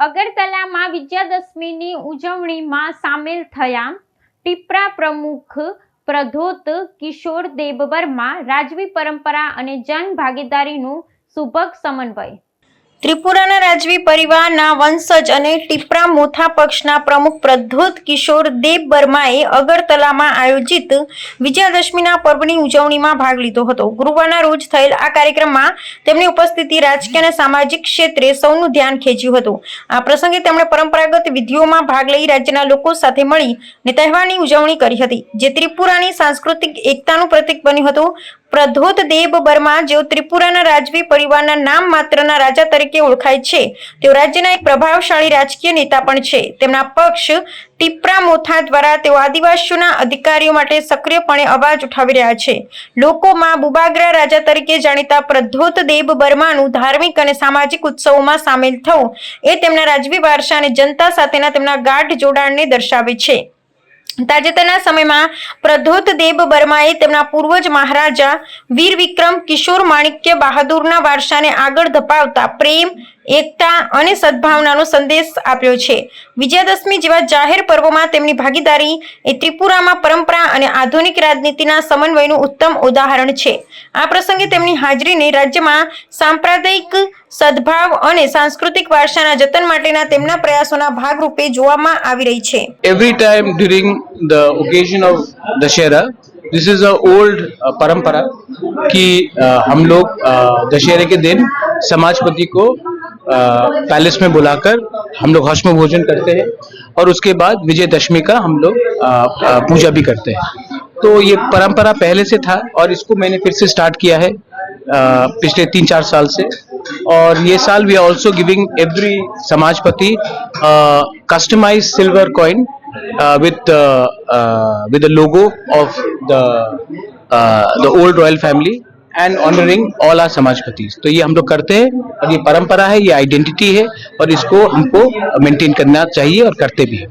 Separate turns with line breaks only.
અગરતલામાં વિજયાદશમીની ઉજવણીમાં સામેલ થયા ટીપરા પ્રમુખ પ્રધોત કિશોર દેબબર્મા. રાજવી પરંપરા અને જન ભાગીદારીનું સુભગ સમન્વય. ત્રિપુરાના રાજવી પરિવારના વંશજ અને ટીપરા મોથા પક્ષના પ્રમુખ પ્રધોત કિશોર દેબબર્માએ અગરતલામાં આયોજિત વિજયાદશમીના પર્વની ઉજવણીમાં ભાગ લીધો હતો. ગુરુવારના રોજ થયેલ આ કાર્યક્રમમાં તેમની ઉપસ્થિતિ રાજકીય અને સામાજિક ક્ષેત્રે સૌનું ધ્યાન ખેંચ્યું હતું. આ પ્રસંગે તેમણે પરંપરાગત વિધિઓમાં ભાગ લઈ રાજ્યના લોકો સાથે મળીને તહેવારની ઉજવણી કરી હતી, જે ત્રિપુરાની સાંસ્કૃતિક એકતાનું પ્રતીક બન્યું હતું. પ્રધોત દેબબર્મા, જેઓ ત્રિપુરાના રાજવી પરિવારના નામ માત્રના રાજા તરીકે ઓળખાય છે, તેઓ રાજ્યના એક પ્રભાવશાળી રાજકીય નેતા પણ છે. તેમના પક્ષ ટીપરા મોથા દ્વારા તેઓ આદિવાસીઓના અધિકારીઓ માટે સક્રિયપણે અવાજ ઉઠાવી રહ્યા છે. લોકોમાં બુબાગ્રા રાજા તરીકે જાણીતા પ્રધોત દેબબર્માનું ધાર્મિક અને સામાજિક ઉત્સવોમાં સામેલ થવું એ તેમના રાજવી વારસા અને જનતા સાથેના તેમના ગાઢ જોડાણને દર્શાવે છે. તાજેતરના સમયમાં પ્રધોત દેબબર્માએ તેમના પૂર્વજ મહારાજા વીર વિક્રમ કિશોર માણિક્ય બહાદુરના વારસાને આગળ ધપાવતા પ્રેમ, એકતા અને સદભાવનાનો સંદેશ આપ્યો છે. વિજયાદશમી જેવા જાહેર પર્વોમાં તેમની ભાગીદારી એ ત્રિપુરામાં પરંપરા અને આધુનિક રાજનીતિના સમન્વયનું ઉત્તમ ઉદાહરણ છે. આ પ્રસંગે તેમની હાજરીને રાજ્યમાં સાંપ્રદાયિક સદભાવ અને સાંસ્કૃતિક વારસાના જતન માટેના તેમના પ્રયાસોના ભાગરૂપે જોવામાં આવી રહી છે.
Every time during the occasion of Dashera, this is a old परंपरा कि हम लोग दशहरे के दिन समाजपति को पैलेस में बुलाकर हम लोग हौश में भोजन करते हैं और उसके बाद विजयदशमी का हम लोग पूजा भी करते हैं. तो ये परंपरा पहले से था और इसको मैंने फिर से स्टार्ट किया है पिछले 3-4 साल से. और ये साल we are also giving every समाजपति customised silver coin with the logo of the old royal family and honoring all our समाजपति. तो ये हम लोग करते हैं और ये परंपरा है, ये आइडेंटिटी है और इसको हमको मेंटेन करना चाहिए और करते भी हैं.